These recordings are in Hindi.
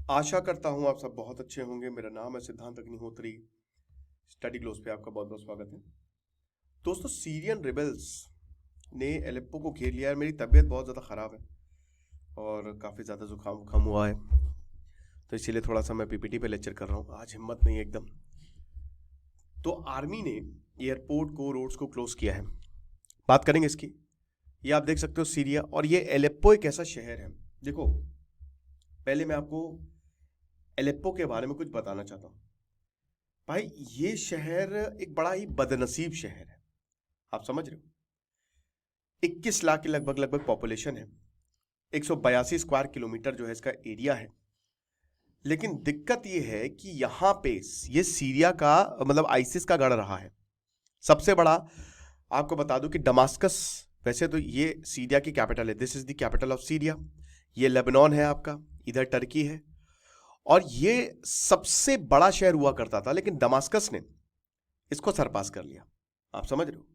आशा करता हूं आप सब बहुत अच्छे होंगे। मेरा नाम है सिद्धांत अग्निहोत्री। स्टडी ग्लोस पे आपका बहुत बहुत स्वागत है। दोस्तों, सीरियन रिबेल्स ने एलेप्पो को घेर लिया है। मेरी तबीयत बहुत ज़्यादा ख़राब है और काफ़ी ज़्यादा जुकाम उखाम हुआ है, तो इसीलिए थोड़ा सा मैं पीपीटी पे लेक्चर कर रहा हूँ। आज हिम्मत नहीं है एकदम। तो आर्मी ने एयरपोर्ट को, रोड्स को क्लोज किया है। बात करेंगे इसकी। ये आप देख सकते हो सीरिया, और ये एलेप्पो एक ऐसा शहर है। देखो, पहले मैं आपको एलेप्पो के बारे में कुछ बताना चाहता हूँ। भाई, ये शहर एक बड़ा ही बदनसीब शहर है। आप समझ रहे हो? 21 लाख की लगभग पॉपुलेशन है। 182 स्क्वायर किलोमीटर जो है इसका एरिया है। लेकिन दिक्कत ये है कि यहां पे ये सीरिया का मतलब आईसिस का गढ़ रहा है। सबसे बड़ा आपको बता दूं कि दमास्कस, वैसे तो ये सीरिया की कैपिटल है। This is the capital of Syria. ये लेबनान है आपका, इधर टर्की है, और ये सबसे बड़ा शहर हुआ करता था, लेकिन दमास्कस ने इसको सरपास कर लिया। आप समझ रहे हो?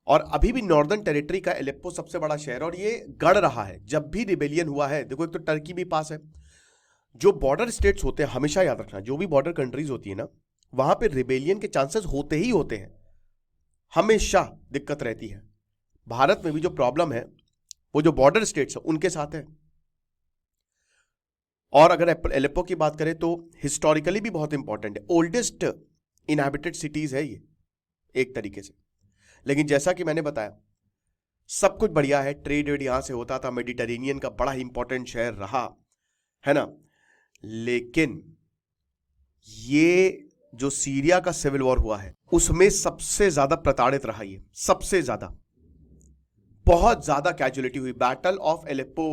और अभी भी नॉर्दर्न टेरिटरी का एलेप्पो सबसे बड़ा शहर, और ये गढ़ रहा है। जब भी रिबेलियन हुआ है, देखो, एक तो टर्की भी पास है। जो बॉर्डर स्टेट्स होते हैं, हमेशा याद रखना, जो भी बॉर्डर कंट्रीज होती है ना, वहां पे रिबेलियन के चांसेस होते ही होते हैं। हमेशा दिक्कत रहती है। भारत में भी जो प्रॉब्लम है वो जो बॉर्डर स्टेट्स है उनके साथ है। और अगर एलेप्पो की बात करें तो हिस्टोरिकली भी बहुत इंपॉर्टेंट है। ओल्डेस्ट इनहैबिटेड सिटीज है ये एक तरीके से। लेकिन जैसा कि मैंने बताया, सब कुछ बढ़िया है, ट्रेड वेड यहां से होता था, मेडिटेरेनियन का बड़ा ही इंपॉर्टेंट शहर रहा है ना। लेकिन ये जो सीरिया का सिविल वॉर हुआ है उसमें सबसे ज्यादा प्रताड़ित रहा ये, सबसे ज्यादा, बहुत ज्यादा कैजुअलिटी हुई। बैटल ऑफ एलेप्पो,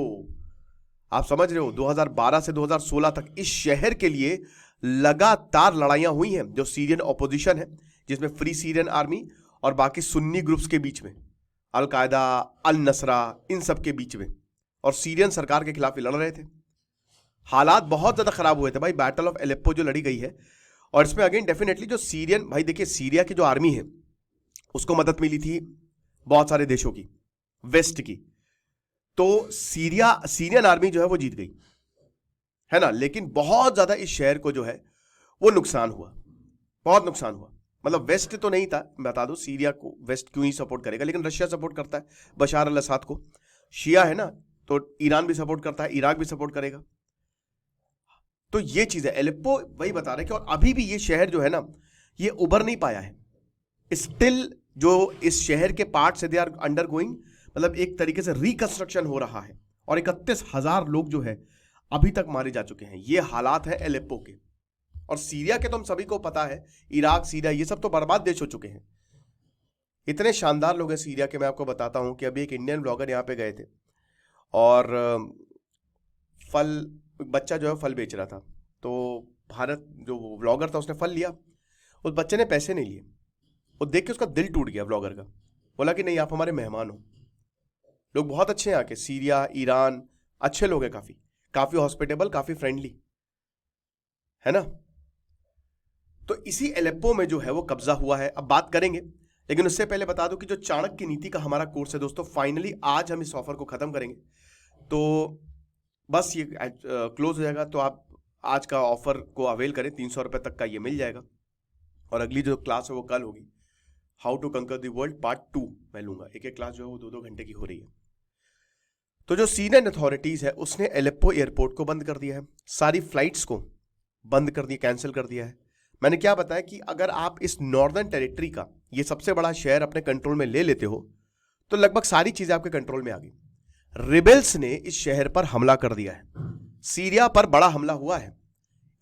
आप समझ रहे हो, 2012 से 2016 तक इस शहर के लिए लगातार लड़ाइयां हुई हैं। जो सीरियन ऑपोजिशन है, जिसमें फ्री सीरियन आर्मी और बाकी सुन्नी ग्रुप्स के बीच में, अल कायदा, अल नसरा, इन सब के बीच में, और सीरियन सरकार के खिलाफ लड़ रहे थे। हालात बहुत ज्यादा खराब हुए थे भाई। बैटल ऑफ एलेप्पो जो लड़ी गई है, और इसमें अगेन डेफिनेटली जो सीरियन, भाई देखिए, सीरिया की जो आर्मी है उसको मदद मिली थी बहुत सारे देशों की, वेस्ट की। तो सीरियन आर्मी जो है वो जीत गई है ना। लेकिन बहुत ज्यादा इस शहर को जो है वो नुकसान हुआ, बहुत नुकसान हुआ। मतलब वेस्ट तो नहीं था, बता दो, सीरिया को वेस्ट क्यों ही सपोर्ट करेगा, लेकिन रशिया सपोर्ट करता है बशार अल असद को। शिया है ना, तो ईरान भी सपोर्ट करता है, इराक भी सपोर्ट करेगा। तो ये चीज है। एलेप्पो वही बता रहे कि, और अभी भी ये शहर जो है ना, ये उभर नहीं पाया है स्टिल। जो इस शहर के पार्ट से दे आर अंडर गोइंग, मतलब एक तरीके से रिकंस्ट्रक्शन हो रहा है। और 31,000 लोग जो है अभी तक मारे जा चुके हैं। ये हालात है एलेप्पो के। और सीरिया के तो हम सभी को पता है, इराक, सीरिया, ये सब तो बर्बाद देश हो चुके हैं। इतने शानदार लोग हैं सीरिया के, मैं आपको बताता हूं कि अभी एक इंडियन ब्लॉगर यहां पे गए थे, और फल, बच्चा जो है फल बेच रहा था। तो भारत जो ब्लॉगर था उसने फल लिया, उस बच्चे ने पैसे नहीं लिए। वो देख के उसका दिल टूट गया ब्लॉगर का। बोला कि नहीं, आप हमारे मेहमान हो। लोग बहुत अच्छे हैं आके, सीरिया, ईरान, अच्छे लोग हैं, काफी काफी हॉस्पिटेबल, काफी फ्रेंडली, है ना। तो इसी एलेप्पो में जो है वो कब्जा हुआ है। अब बात करेंगे, लेकिन उससे पहले बता दूं कि जो चाणक्य नीति का हमारा कोर्स है दोस्तों, फाइनली आज हम इस ऑफर को खत्म करेंगे। तो बस ये क्लोज हो जाएगा। तो आप आज का ऑफर को अवेल करें, 300 रुपए तक का ये मिल जाएगा। और अगली जो क्लास है वो कल होगी, हाउ टू कंकर द वर्ल्ड पार्ट 2 मैं लूंगा। एक एक क्लास जो है वो 2-2 घंटे की हो रही है। तो जो सीरियन अथॉरिटीज है उसने एलेप्पो एयरपोर्ट को बंद कर दिया है, सारी फ्लाइट्स को बंद कर दिया, कैंसिल कर दिया है। मैंने क्या बताया कि अगर आप इस नॉर्दर्न टेरिटरी का ये सबसे बड़ा शहर अपने कंट्रोल में ले लेते हो तो लगभग सारी चीजें आपके कंट्रोल में आ गई। रिबेल्स ने इस शहर पर हमला कर दिया है। सीरिया पर बड़ा हमला हुआ है।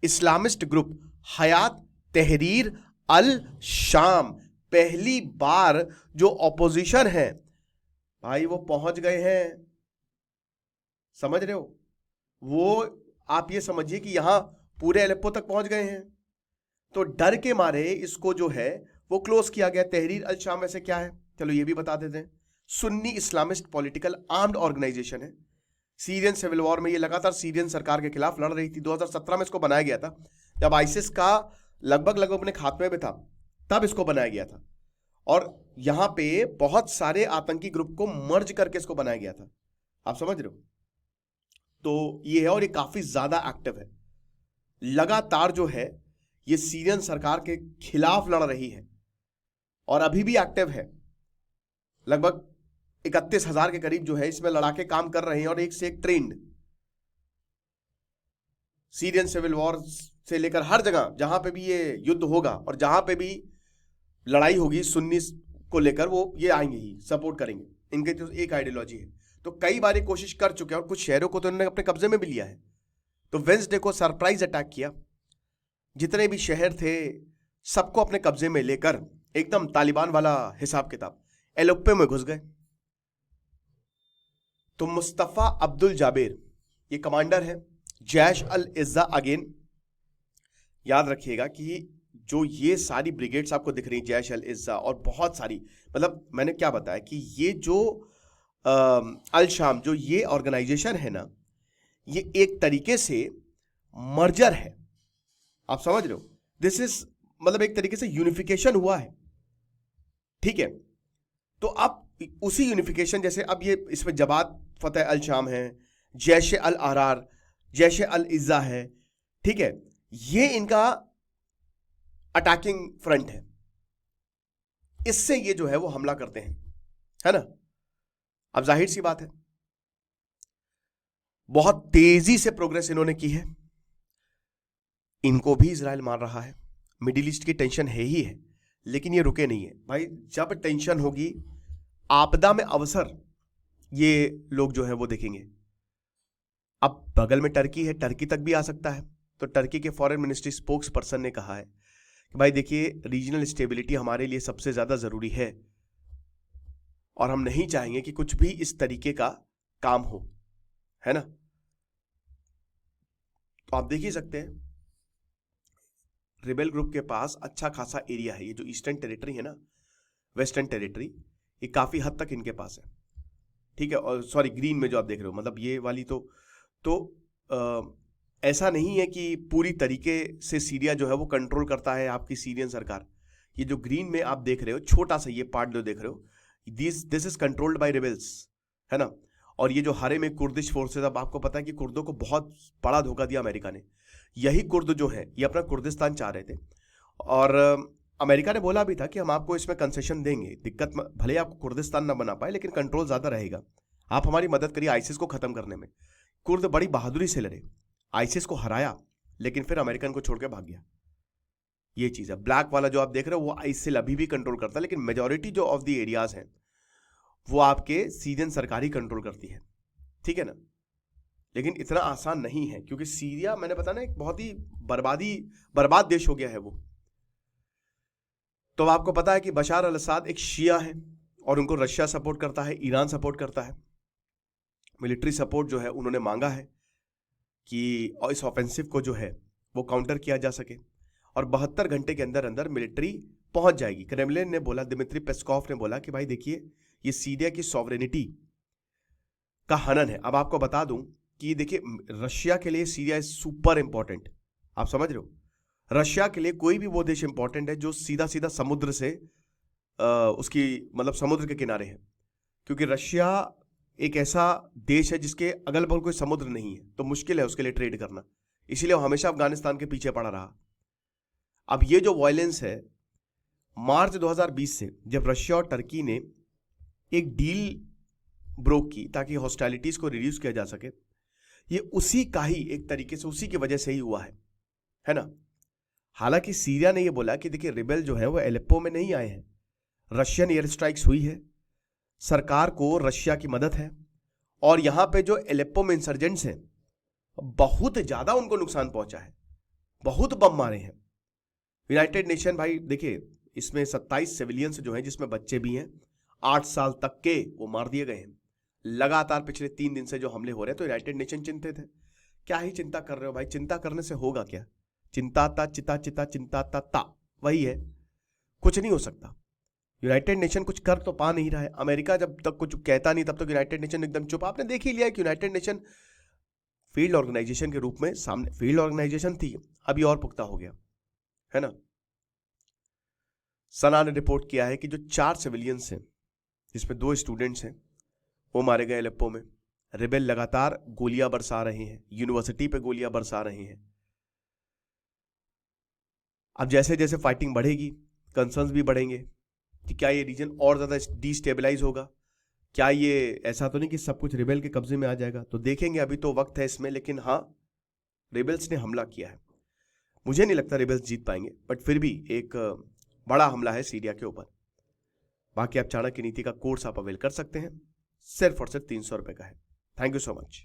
इस्लामिस्ट ग्रुप हयात तहरीर अल शाम, पहली बार जो ऑपोजिशन है भाई वो पहुंच गए हैं। समझ रहे हो? वो आप ये समझिए कि यहां पूरे एलेप्पो तक पहुंच गए हैं। तो डर के मारे इसको जो है वो क्लोज किया गया। तहरीर अल शाम वैसे क्या है, चलो ये भी बता देते हैं। Sunni Islamist political armed organisation है। सीरियन सिविल वॉर में ये लगातार सीरियन सरकार के खिलाफ लड़ रही थी। 2017 में इसको बनाया गया था, जब आईसिस का लगभग अपने खात्मे में था, तब इसको बनाया गया था। और यहां पे बहुत सारे आतंकी ग्रुप को मर्ज करके इसको बनाया गया था। आप समझ रहे हो? तो ये है, और ये काफी ज्यादा एक्टिव है, लगातार जो है ये सीरियन सरकार के खिलाफ लड़ रही है और अभी भी एक्टिव है। लगभग 31,000 के करीब जो है इसमें लड़ाके काम कर रहे हैं, और एक से एक ट्रेंड। सीरियन सिविल वॉर से लेकर हर जगह जहां पे भी ये युद्ध होगा और जहां पे भी लड़ाई होगी सुन्नी को लेकर, वो ये आएंगे ही, सपोर्ट करेंगे। इनके तो एक आइडियोलॉजी है। तो कई बार ये कोशिश कर चुके हैं और कुछ शहरों को तो इन्होंने अपने कब्जे में भी लिया है। तो वेंसडे को सरप्राइज अटैक किया, जितने भी शहर थे सबको अपने कब्जे में लेकर एकदम तालिबान वाला हिसाब किताब एलोप्पे में घुस गए। तो मुस्तफा अब्दुल जाबिर ये कमांडर है जैश अल इज्जा। अगेन याद रखिएगा कि जो ये सारी ब्रिगेड्स आपको दिख रही जैश अल इज्जा और बहुत सारी, मतलब मैंने क्या बताया कि ये जो अल शाम जो ये ऑर्गेनाइजेशन है ना, ये एक तरीके से मर्जर है। आप समझ रहे हो? दिस इज मतलब एक तरीके से यूनिफिकेशन हुआ है, ठीक है। तो अब उसी यूनिफिकेशन जैसे अब ये इसमें जमात फतेह अल शाम है, जैश अल अहरार, जैश अल इज्जा है, ठीक है। ये इनका अटैकिंग फ्रंट है, इससे ये जो है वो हमला करते हैं, है ना। अब जाहिर सी बात है बहुत तेजी से प्रोग्रेस इन्होंने की है, इनको भी इजराइल मार रहा है, मिडिल ईस्ट की टेंशन है ही है, लेकिन ये रुके नहीं है भाई। जब टेंशन होगी, आपदा में अवसर, ये लोग जो है वो देखेंगे। अब बगल में टर्की है, टर्की तक भी आ सकता है। तो टर्की के फॉरेन मिनिस्ट्री स्पोक्स पर्सन ने कहा है कि भाई देखिए, रीजनल स्टेबिलिटी हमारे लिए सबसे ज्यादा जरूरी है और हम नहीं चाहेंगे कि कुछ भी इस तरीके का काम हो, है ना। तो आप देख ही सकते हैं रिबेल ग्रुप के पास अच्छा खासा एरिया है। ये जो ईस्टर्न टेरिटरी है ना, वेस्टर्न टेरिटरी, ये काफी हद तक इनके पास है, ठीक है। और सॉरी, ग्रीन में जो आप देख रहे हो, मतलब ये वाली तो ऐसा नहीं है कि पूरी तरीके से सीरिया जो है वो कंट्रोल करता है आपकी सीरियन सरकार। ये जो ग्रीन में आप देख रहे हो, छोटा सा ये पार्ट जो देख रहे हो, this is controlled by rebels, है ना। और ये जो हरे में कुर्दिश फोर्सेस, अब आपको पता है कि कुर्दों को बहुत बड़ा धोखा दिया अमेरिका ने। यही कुर्द जो है ये अपना कुर्दिस्तान चाह रहे थे, और अमेरिका ने बोला भी था कि हम आपको इसमें कंसेशन देंगे, दिक्कत भले आपको कुर्दिस्तान ना बना पाए लेकिन कंट्रोल ज्यादा रहेगा, आप हमारी मदद करिए आईसिस को खत्म करने में। कुर्द बड़ी बहादुरी से लड़े, आईसिस को हराया, लेकिन फिर अमेरिकन को छोड़ के भाग गया। ये चीज है। ब्लैक वाला जो आप देख रहे हो वो आईसिल अभी भी कंट्रोल करता है, लेकिन मेजोरिटी जो ऑफ द एरियाज हैं वो आपके सीरियन सरकार ही कंट्रोल करती है, ठीक है ना। लेकिन इतना आसान नहीं है, क्योंकि सीरिया मैंने बताया ना एक बहुत ही बर्बाद देश हो गया है वो। तो आपको पता है कि बशार अल असद एक शिया है और उनको रशिया सपोर्ट करता है, ईरान सपोर्ट करता है। मिलिट्री सपोर्ट जो है उन्होंने मांगा है कि इस ऑफेंसिव को जो है वो काउंटर किया जा सके, और 72 घंटे के अंदर अंदर मिलिट्री पहुंच जाएगी। क्रेमलिन ने बोला, दिमित्री पेस्कॉव ने बोला कि भाई देखिए, ये सीरिया की सॉवरेनिटी का हनन है। अब आपको बता दूं कि देखिए, रशिया के लिए सीरिया इज सुपर इंपॉर्टेंट, आप समझ रहे हो। रशिया के लिए कोई भी वो देश इंपॉर्टेंट है जो सीधा सीधा समुद्र से उसकी मतलब समुद्र के किनारे है, क्योंकि रशिया एक ऐसा देश है जिसके अगल बगल कोई समुद्र नहीं है, तो मुश्किल है उसके लिए ट्रेड करना, इसीलिए वो हमेशा अफगानिस्तान के पीछे पड़ा रहा। अब ये जो वायलेंस है, मार्च 2020 से जब रशिया और टर्की ने एक डील ब्रोक की ताकि हॉस्टालिटीज को रिड्यूस किया जा सके, ये उसी का ही एक तरीके से उसी की वजह से ही हुआ है ना। हालांकि सीरिया ने ये बोला कि देखिए, रिबेल जो है वो एलेप्पो में नहीं आए हैं, रशियन एयर स्ट्राइक्स हुई है, सरकार को रशिया की मदद है, और यहां पे जो एलेप्पो में इंसर्जेंट्स हैं बहुत ज्यादा उनको नुकसान पहुंचा है, बहुत बम मारे हैं। यूनाइटेड नेशन भाई देखिए, इसमें 27 सिविलियंस जो हैं जिसमें बच्चे भी हैं, 8 साल तक के वो मार दिए गए हैं। लगातार पिछले 3 दिन से जो हमले हो रहे हैं, तो यूनाइटेड नेशन चिंतित है। क्या ही चिंता कर रहे हो भाई, चिंता करने से होगा क्या। चिंता ता चिता चिता चिंता ता वही है, कुछ नहीं हो सकता। यूनाइटेड नेशन कुछ कर तो पा नहीं रहा है। अमेरिका जब तक कुछ कहता नहीं तब तक यूनाइटेड नेशन एकदम चुप। आपने देख ही लिया कि यूनाइटेड नेशन फील्ड ऑर्गेनाइजेशन के रूप में सामने, फील्ड ऑर्गेनाइजेशन थी, अभी और पुख्ता हो गया, है ना। सना ने रिपोर्ट किया है कि जो 4 सिविलियंस हैं जिसमें 2 स्टूडेंट्स हैं वो मारे गए एलेप्पो में, रिबेल लगातार गोलियां बरसा रहे हैं, यूनिवर्सिटी पे गोलियां बरसा रहे हैं। अब जैसे जैसे फाइटिंग बढ़ेगी, कंसर्न्स भी बढ़ेंगे कि क्या ये रीजन और ज्यादा डिस्टेबलाइज होगा, क्या ये ऐसा तो नहीं कि सब कुछ रिबेल के कब्जे में आ जाएगा। तो देखेंगे, अभी तो वक्त है इसमें, लेकिन हाँ, रिबेल्स ने हमला किया है। मुझे नहीं लगता रिबेल्स जीत पाएंगे, बट फिर भी एक बड़ा हमला है सीरिया के ऊपर। बाकी आप चाणक्य नीति का कोर्स आप अवेल कर सकते हैं, सिर्फ और सिर्फ 300 रुपए का है। Thank you so much.